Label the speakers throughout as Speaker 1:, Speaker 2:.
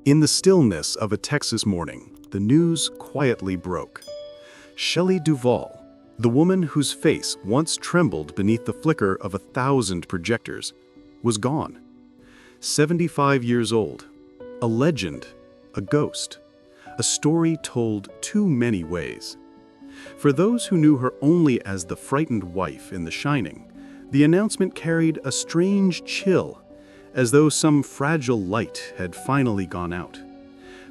Speaker 1: In the stillness of a Texas morning, the news quietly broke. Shelley Duvall, the woman whose face once trembled beneath the flicker of 1,000 projectors, was gone. 75 years old, a legend, a ghost, a story told too many ways. For those who knew her only as the frightened wife in The Shining, the announcement carried a strange chill, as though some fragile light had finally gone out.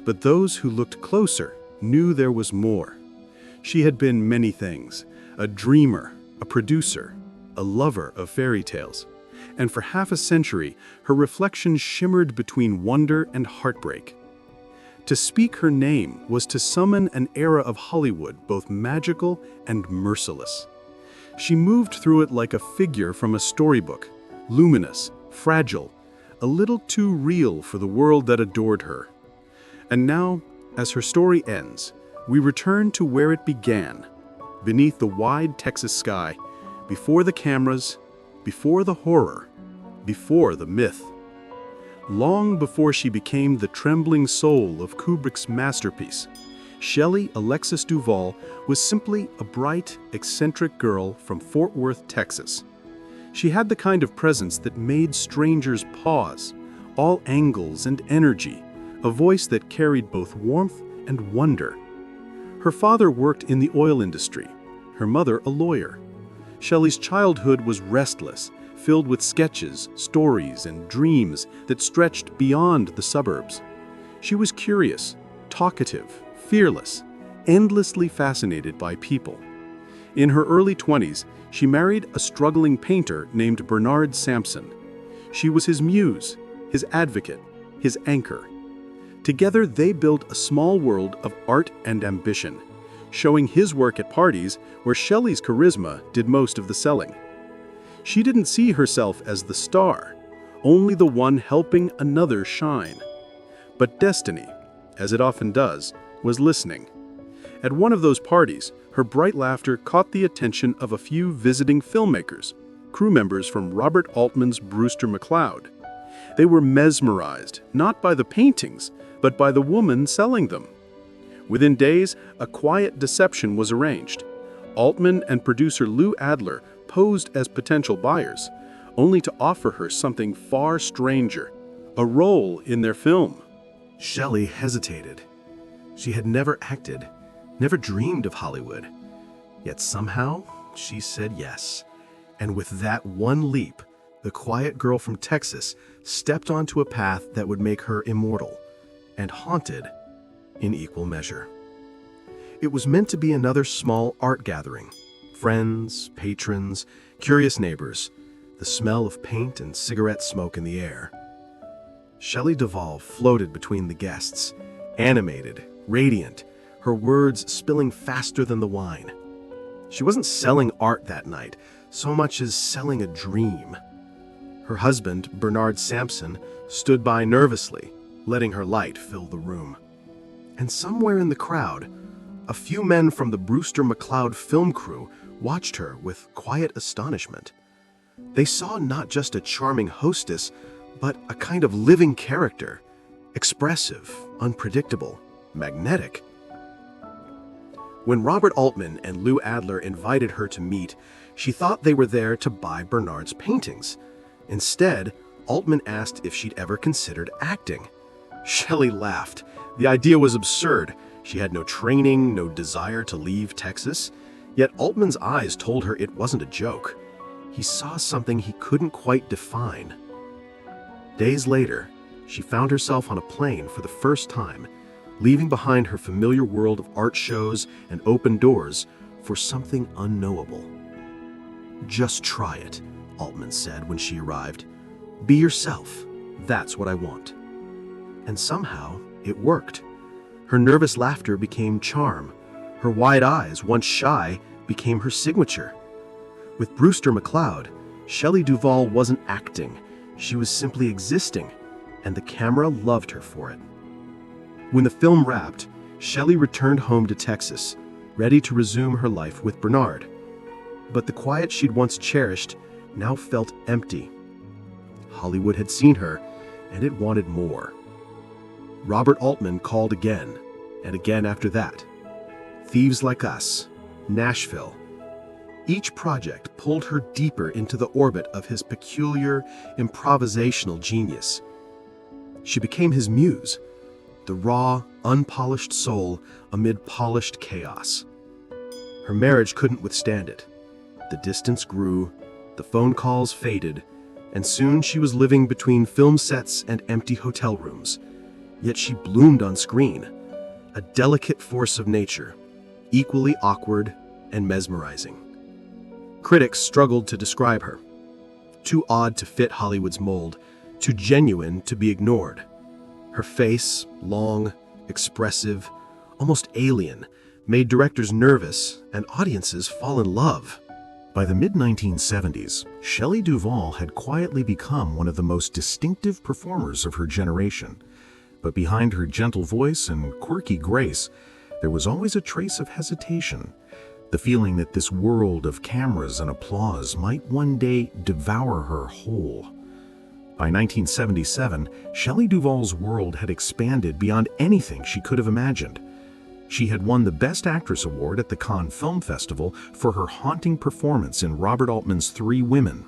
Speaker 1: But those who looked closer knew there was more. She had been many things: a dreamer, a producer, a lover of fairy tales. And for half a century, her reflection shimmered between wonder and heartbreak. To speak her name was to summon an era of Hollywood both magical and merciless. She moved through it like a figure from a storybook, luminous, fragile, a little too real for the world that adored her. And now, as her story ends, we return to where it began, beneath the wide Texas sky, before the cameras, before the horror, before the myth. Long before she became the trembling soul of Kubrick's masterpiece, Shelley Alexis Duvall was simply a bright, eccentric girl from Fort Worth, Texas. She had the kind of presence that made strangers pause, all angles and energy, a voice that carried both warmth and wonder. Her father worked in the oil industry, her mother a lawyer. Shelley's childhood was restless, filled with sketches, stories, and dreams that stretched beyond the suburbs. She was curious, talkative, fearless, endlessly fascinated by people. In her early 20s, she married a struggling painter named Bernard Sampson. She was his muse, his advocate, his anchor. Together they built a small world of art and ambition, showing his work at parties where Shelley's charisma did most of the selling. She didn't see herself as the star, only the one helping another shine. But destiny, as it often does, was listening. At one of those parties, her bright laughter caught the attention of a few visiting filmmakers, crew members from Robert Altman's Brewster McCloud. They were mesmerized, not by the paintings, but by the woman selling them. Within days, a quiet deception was arranged. Altman and producer Lou Adler posed as potential buyers, only to offer her something far stranger, a role in their film.
Speaker 2: Shelley hesitated. She had never acted, never dreamed of Hollywood. Yet somehow, she said yes. And with that one leap, the quiet girl from Texas stepped onto a path that would make her immortal, and haunted in equal measure. It was meant to be another small art gathering. Friends, patrons, curious neighbors, the smell of paint and cigarette smoke in the air. Shelley Duvall floated between the guests, animated, radiant, her words spilling faster than the wine. She wasn't selling art that night, so much as selling a dream. Her husband, Bernard Sampson, stood by nervously, letting her light fill the room. And somewhere in the crowd, a few men from the Brewster McCloud film crew watched her with quiet astonishment. They saw not just a charming hostess, but a kind of living character, expressive, unpredictable, magnetic. When Robert Altman and Lou Adler invited her to meet, she thought they were there to buy Bernard's paintings. Instead, Altman asked if she'd ever considered acting. Shelley laughed. The idea was absurd. She had no training, no desire to leave Texas. Yet Altman's eyes told her it wasn't a joke. He saw something he couldn't quite define. Days later, she found herself on a plane for the first time, leaving behind her familiar world of art shows and open doors for something unknowable. "Just try it," Altman said when she arrived. "Be yourself. That's what I want." And somehow, it worked. Her nervous laughter became charm. Her wide eyes, once shy, became her signature. With Brewster McCloud, Shelley Duvall wasn't acting. She was simply existing, and the camera loved her for it. When the film wrapped, Shelley returned home to Texas, ready to resume her life with Bernard. But the quiet she'd once cherished now felt empty. Hollywood had seen her, and it wanted more. Robert Altman called again, and again after that. Thieves Like Us, Nashville. Each project pulled her deeper into the orbit of his peculiar, improvisational genius. She became his muse, the raw, unpolished soul amid polished chaos. Her marriage couldn't withstand it. The distance grew, the phone calls faded, and soon she was living between film sets and empty hotel rooms. Yet she bloomed on screen, a delicate force of nature, equally awkward and mesmerizing. Critics struggled to describe her. Too odd to fit Hollywood's mold, too genuine to be ignored. Her face, long, expressive, almost alien, made directors nervous and audiences fall in love.
Speaker 3: By the mid-1970s, Shelley Duvall had quietly become one of the most distinctive performers of her generation. But behind her gentle voice and quirky grace, there was always a trace of hesitation, the feeling that this world of cameras and applause might one day devour her whole. By 1977, Shelley Duvall's world had expanded beyond anything she could have imagined. She had won the Best Actress Award at the Cannes Film Festival for her haunting performance in Robert Altman's Three Women,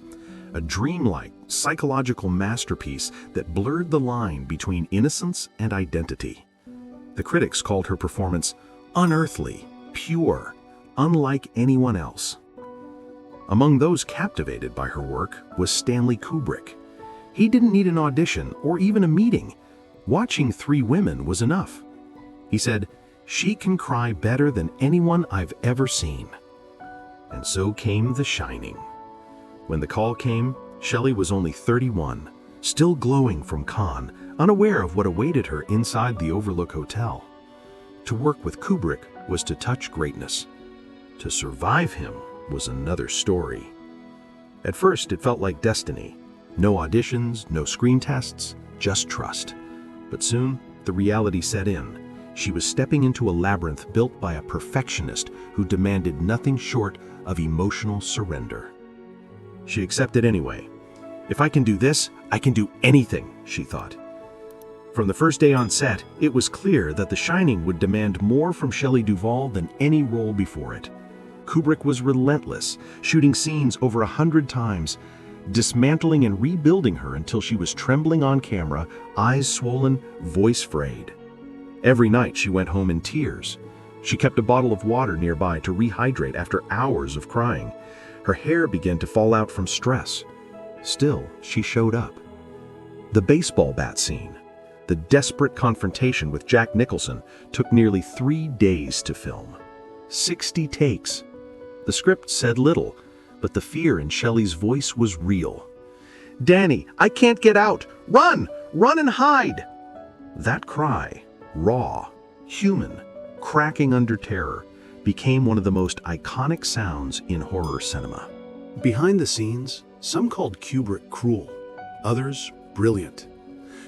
Speaker 3: a dreamlike, psychological masterpiece that blurred the line between innocence and identity. The critics called her performance unearthly, pure, unlike anyone else. Among those captivated by her work was Stanley Kubrick. He didn't need an audition or even a meeting. Watching Three Women was enough. He said, "She can cry better than anyone I've ever seen." And so came The Shining. When the call came, Shelley was only 31, still glowing from Cannes, unaware of what awaited her inside the Overlook Hotel. To work with Kubrick was to touch greatness. To survive him was another story. At first, it felt like destiny. No auditions, no screen tests, just trust. But soon, the reality set in. She was stepping into a labyrinth built by a perfectionist who demanded nothing short of emotional surrender. She accepted anyway. "If I can do this, I can do anything," she thought. From the first day on set, it was clear that The Shining would demand more from Shelley Duvall than any role before it. Kubrick was relentless, shooting scenes over 100 times, dismantling and rebuilding her until she was trembling on camera, eyes swollen, voice frayed. Every night she went home in tears. She kept a bottle of water nearby to rehydrate after hours of crying. Her hair began to fall out from stress. Still, she showed up. The baseball bat scene, the desperate confrontation with Jack Nicholson, took nearly 3 days to film. 60 takes. The script said little, but the fear in Shelley's voice was real. "Danny, I can't get out! Run! Run and hide!" That cry, raw, human, cracking under terror, became one of the most iconic sounds in horror cinema.
Speaker 2: Behind the scenes, some called Kubrick cruel, others brilliant.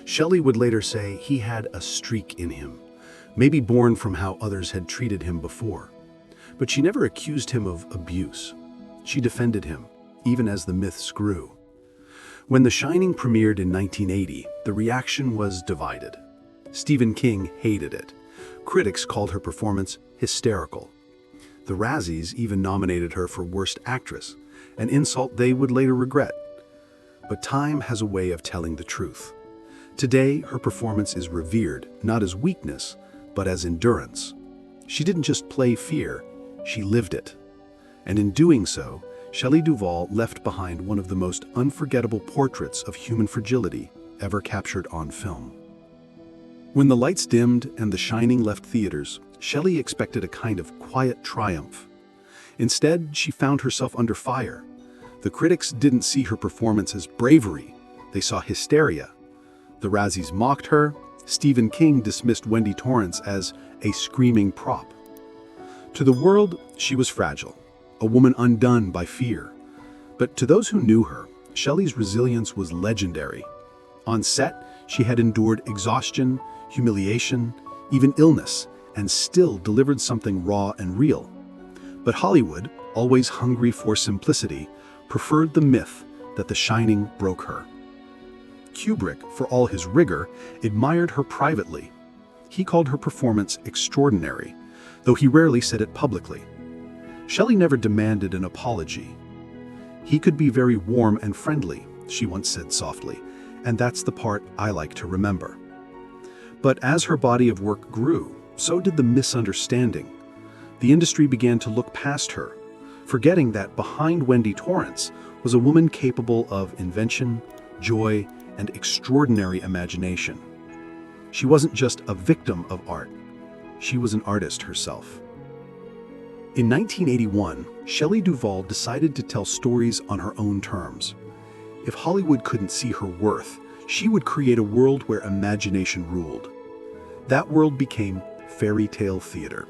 Speaker 2: Shelley would later say he had a streak in him, maybe born from how others had treated him before. But she never accused him of abuse. She defended him, even as the myths grew. When The Shining premiered in 1980, the reaction was divided. Stephen King hated it. Critics called her performance hysterical. The Razzies even nominated her for Worst Actress, an insult they would later regret. But time has a way of telling the truth. Today, her performance is revered, not as weakness, but as endurance. She didn't just play fear, she lived it. And in doing so, Shelley Duvall left behind one of the most unforgettable portraits of human fragility ever captured on film. When the lights dimmed and The Shining left theaters, Shelley expected a kind of quiet triumph. Instead, she found herself under fire. The critics didn't see her performance as bravery, they saw hysteria. The Razzies mocked her. Stephen King dismissed Wendy Torrance as a screaming prop. To the world, she was fragile, a woman undone by fear. But to those who knew her, Shelley's resilience was legendary. On set, she had endured exhaustion, humiliation, even illness, and still delivered something raw and real. But Hollywood, always hungry for simplicity, preferred the myth that The Shining broke her. Kubrick, for all his rigor, admired her privately,
Speaker 1: He called her performance extraordinary, though he rarely said it publicly. Shelley never demanded an apology. "He could be very warm and friendly," she once said softly, "and that's the part I like to remember." But as her body of work grew, so did the misunderstanding. The industry began to look past her, forgetting that behind Wendy Torrance was a woman capable of invention, joy, and extraordinary imagination. She wasn't just a victim of art. She was an artist herself. In 1981, Shelley Duvall decided to tell stories on her own terms. If Hollywood couldn't see her worth, she would create a world where imagination ruled. That world became Faerie Tale Theatre,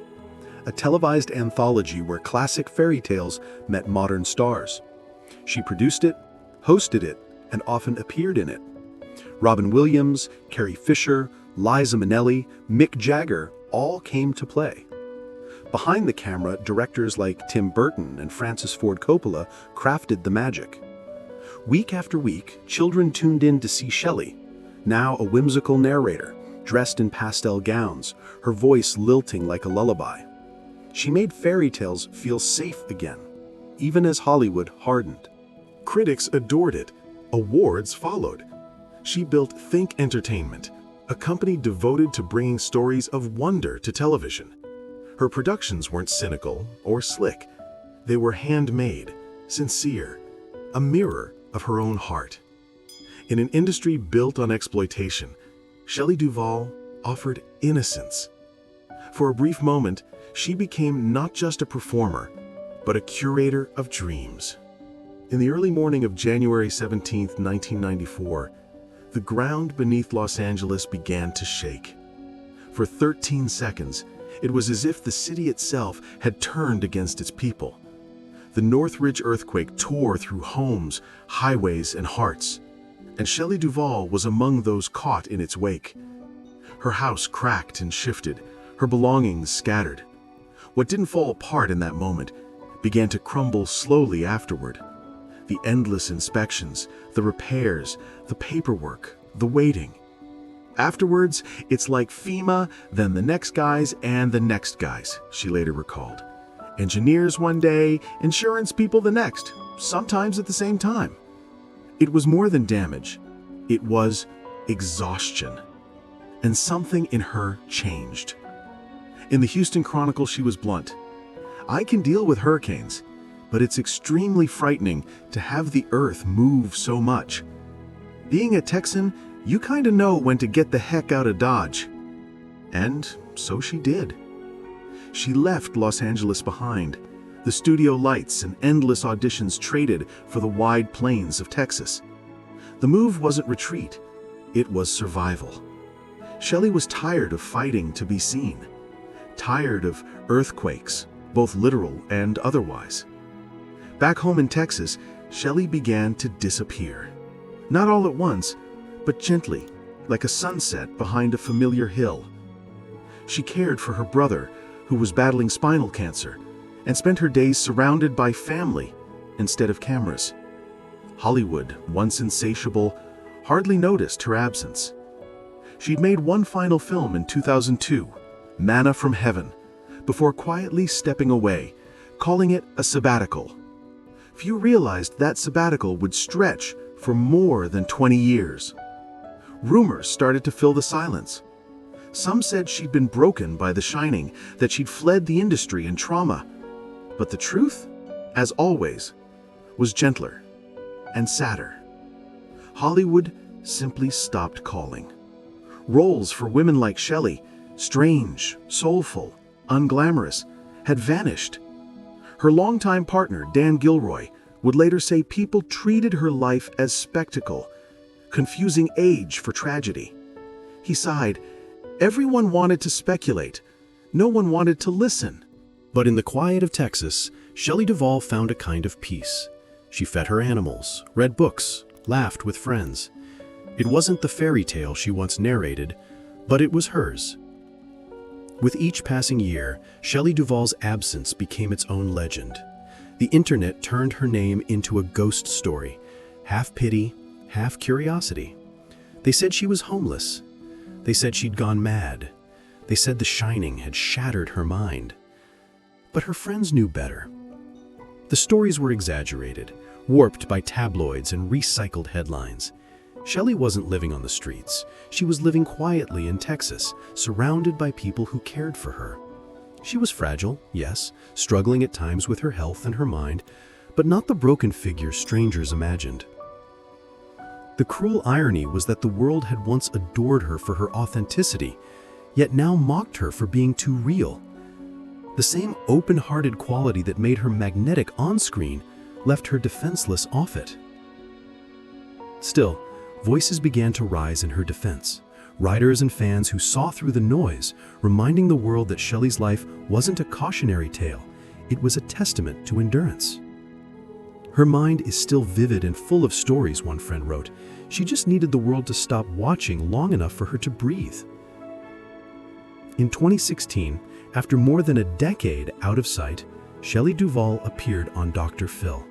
Speaker 1: a televised anthology where classic fairy tales met modern stars. She produced it, hosted it, and often appeared in it. Robin Williams, Carrie Fisher, Liza Minnelli, Mick Jagger all came to play. Behind the camera, directors like Tim Burton and Francis Ford Coppola crafted the magic. Week after week, children tuned in to see Shelley, now a whimsical narrator, dressed in pastel gowns, her voice lilting like a lullaby. She made fairy tales feel safe again, even as Hollywood hardened.
Speaker 3: Critics adored it. Awards followed. She built Think Entertainment, a company devoted to bringing stories of wonder to television. Her productions weren't cynical or slick. They were handmade, sincere, a mirror of her own heart. In an industry built on exploitation, Shelley Duvall offered innocence. For a brief moment, she became not just a performer, but a curator of dreams. In the early morning of January 17, 1994, the ground beneath Los Angeles began to shake. For 13 seconds, it was as if the city itself had turned against its people. The Northridge earthquake tore through homes, highways, and hearts, and Shelley Duvall was among those caught in its wake. Her house cracked and shifted, her belongings scattered. What didn't fall apart in that moment began to crumble slowly afterward. The endless inspections, the repairs, the paperwork, the waiting. Afterwards, it's like FEMA, then the next guys and the next guys, she later recalled. Engineers one day, insurance people the next, sometimes at the same time. It was more than damage. It was exhaustion. And something in her changed. In the Houston Chronicle, she was blunt. "I can deal with hurricanes, but it's extremely frightening to have the earth move so much. Being a Texan, you kinda know when to get the heck out of Dodge." And so she did. She left Los Angeles behind, the studio lights and endless auditions traded for the wide plains of Texas. The move wasn't retreat, it was survival. Shelley was tired of fighting to be seen, tired of earthquakes, both literal and otherwise. Back home in Texas, Shelley began to disappear. Not all at once, but gently, like a sunset behind a familiar hill. She cared for her brother, who was battling spinal cancer, and spent her days surrounded by family instead of cameras. Hollywood, once insatiable, hardly noticed her absence. She'd made one final film in 2002, Manna from Heaven, before quietly stepping away, calling it a sabbatical. Few realized that sabbatical would stretch for more than 20 years. Rumors started to fill the silence. Some said she'd been broken by The Shining, that she'd fled the industry in trauma. But the truth, as always, was gentler and sadder. Hollywood simply stopped calling. Roles for women like Shelley, strange, soulful, unglamorous, had vanished. Her longtime partner, Dan Gilroy, would later say people treated her life as spectacle, confusing age for tragedy. He sighed, "Everyone wanted to speculate. No one wanted to listen." But in the quiet of Texas, Shelley Duvall found a kind of peace. She fed her animals, read books, laughed with friends. It wasn't the fairy tale she once narrated, but it was hers. With each passing year, Shelley Duvall's absence became its own legend. The internet turned her name into a ghost story, half pity, half curiosity. They said she was homeless. They said she'd gone mad.
Speaker 2: They said The Shining had shattered her mind. But her friends knew better. The stories were exaggerated, warped by tabloids and recycled headlines. Shelley wasn't living on the streets. She was living quietly in Texas, surrounded by people who cared for her. She was fragile, yes, struggling at times with her health and her mind, but not the broken figure strangers imagined. The cruel irony was that the world had once adored her for her authenticity, yet now mocked her for being too real. The same open-hearted quality that made her magnetic on-screen left her defenseless off it. Still, voices began to rise in her defense. Writers and fans who saw through the noise, reminding the world that Shelley's life wasn't a cautionary tale, it was a testament to endurance. Her mind is still vivid and full of stories, one friend wrote. She just needed the world to stop watching long enough for her to breathe. In 2016, after more than a decade out of sight, Shelley Duvall appeared on Dr. Phil.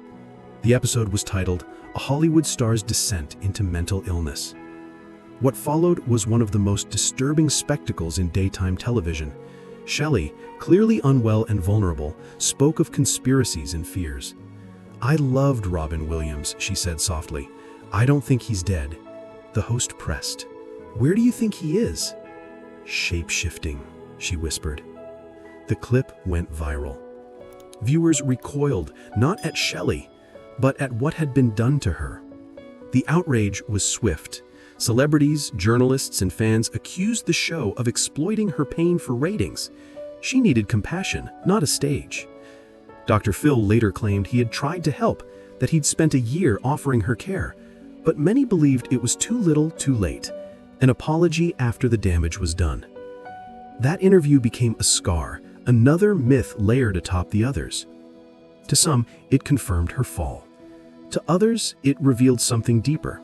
Speaker 2: The episode was titled, "A Hollywood Star's Descent into Mental Illness." What followed was one of the most disturbing spectacles in daytime television. Shelley, clearly unwell and vulnerable, spoke of conspiracies and fears. "I loved Robin Williams," she said softly. "I don't think he's dead." The host pressed. "Where do you think he is?" "Shape-shifting," she whispered. The clip went viral. Viewers recoiled, not at Shelley, but at what had been done to her. The outrage was swift. Celebrities, journalists, and fans accused the show of exploiting her pain for ratings. She needed compassion, not a stage. Dr. Phil later claimed he had tried to help, that he'd spent a year offering her care, but many believed it was too little, too late. An apology after the damage was done. That interview became a scar, another myth layered atop the others. To some, it confirmed her fall. To others, it revealed something deeper.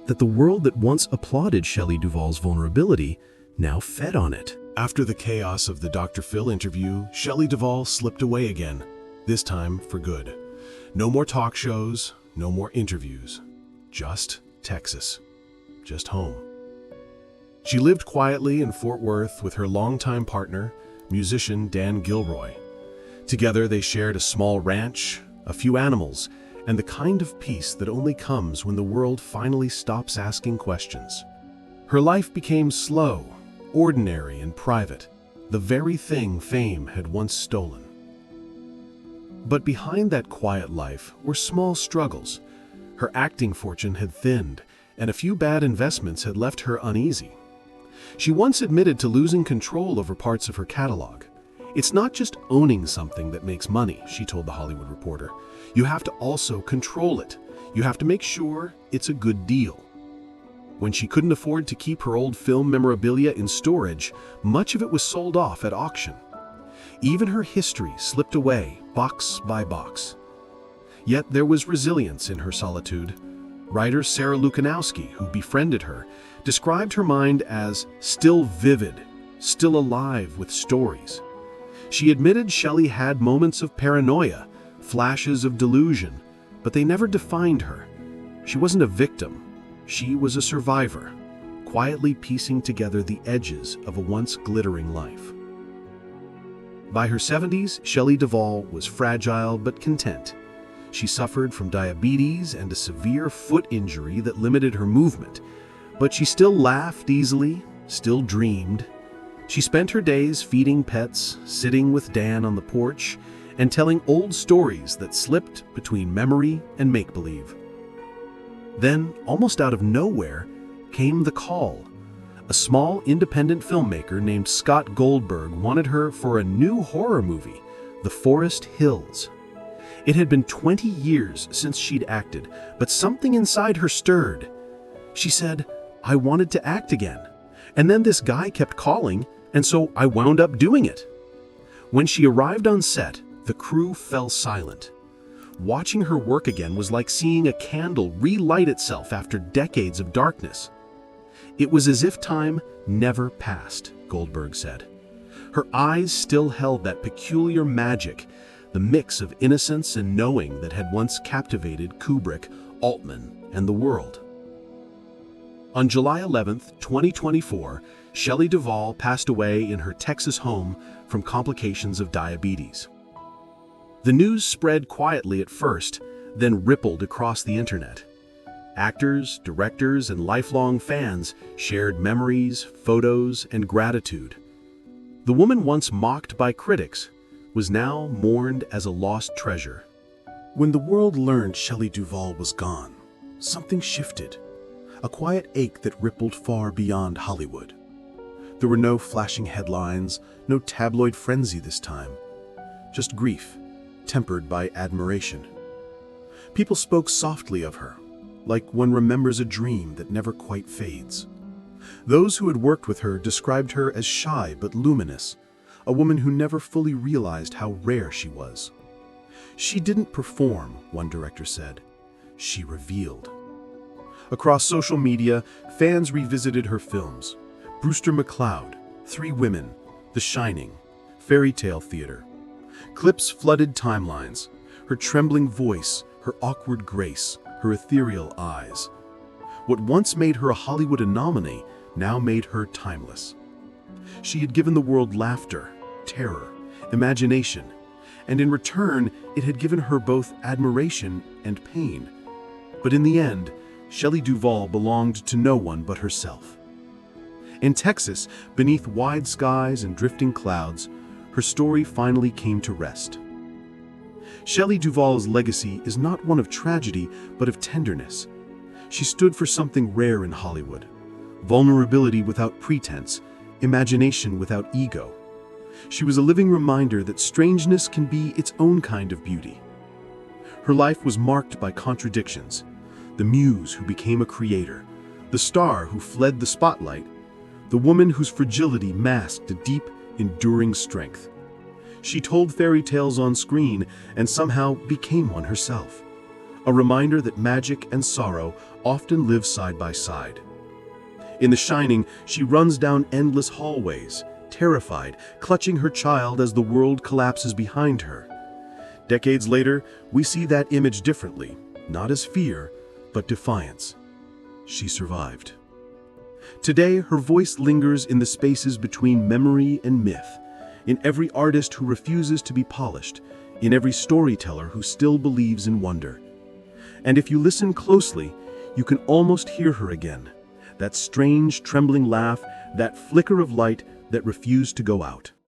Speaker 2: That the world that once applauded Shelley Duvall's vulnerability now fed on it.
Speaker 3: After the chaos of the Dr. Phil interview, Shelley Duvall slipped away again, this time for good. No more talk shows, no more interviews. Just Texas. Just home. She lived quietly in Fort Worth with her longtime partner, musician Dan Gilroy. Together they shared a small ranch, a few animals, and the kind of peace that only comes when the world finally stops asking questions. Her life became slow, ordinary, and private, the very thing fame had once stolen. But behind that quiet life were small struggles. Her acting fortune had thinned, and a few bad investments had left her uneasy. She once admitted to losing control over parts of her catalog. "It's not just owning something that makes money," she told The Hollywood Reporter. "You have to also control it. You have to make sure it's a good deal." When she couldn't afford to keep her old film memorabilia in storage, much of it was sold off at auction. Even her history slipped away, box by box. Yet there was resilience in her solitude. Writer Sarah Lukanowski, who befriended her, described her mind as still vivid, still alive with stories. She admitted Shelley had moments of paranoia, flashes of delusion, but they never defined her. She wasn't a victim. She was a survivor, quietly piecing together the edges of a once glittering life. By her 70s, Shelley Duvall was fragile but content. She suffered from diabetes and a severe foot injury that limited her movement, but she still laughed easily, still dreamed. She spent her days feeding pets, sitting with Dan on the porch, and telling old stories that slipped between memory and make-believe. Then, almost out of nowhere, came the call. A small independent filmmaker named Scott Goldberg wanted her for a new horror movie, The Forest Hills. It had been 20 years since she'd acted, but something inside her stirred. She said, "I wanted to act again. And then this guy kept calling, and so I wound up doing it." When she arrived on set, the crew fell silent. Watching her work again was like seeing a candle relight itself after decades of darkness. "It was as if time never passed," Goldberg said. Her eyes still held that peculiar magic, the mix of innocence and knowing that had once captivated Kubrick, Altman, and the world. On July 11, 2024,
Speaker 2: Shelley Duvall passed away in her Texas home from complications of diabetes. The news spread quietly at first, then rippled across the internet. Actors, directors, and lifelong fans shared memories, photos, and gratitude. The woman once mocked by critics was now mourned as a lost treasure. When the world learned Shelley Duvall was gone, something shifted, a quiet ache that rippled far beyond Hollywood. There were no flashing headlines, no tabloid frenzy this time, just grief, tempered by admiration. People spoke softly of her, like one remembers a dream that never quite fades. Those who had worked with her described her as shy but luminous, a woman who never fully realized how rare she was. She didn't perform, one director said. She revealed. Across social media, fans revisited her films. Brewster McCloud, Three Women, The Shining, Faerie Tale Theatre. Clips flooded timelines, her trembling voice, her awkward grace, her ethereal eyes. What once made her a Hollywood anomaly now made her timeless. She had given the world laughter, terror, imagination, and in return, it had given her both admiration and pain. But in the end, Shelley Duvall belonged to no one but herself. In Texas, beneath wide skies and drifting clouds, her story finally came to rest. Shelley Duvall's legacy is not one of tragedy, but of tenderness. She stood for something rare in Hollywood: vulnerability without pretense, imagination without ego. She was a living reminder that strangeness can be its own kind of beauty. Her life was marked by contradictions: the muse who became a creator, the star who fled the spotlight, the woman whose fragility masked a deep, enduring strength. She told fairy tales on screen and somehow became one herself, a reminder that magic and sorrow often live side by side. In The Shining, she runs down endless hallways, terrified, clutching her child as the world collapses behind her. Decades later, we see that image differently, not as fear, but defiance. She survived. Today, her voice lingers in the spaces between memory and myth, in every artist who refuses to be polished, in every storyteller who still believes in wonder. And if you listen closely, you can almost hear her again, that strange, trembling laugh, that flicker of light that refused to go out.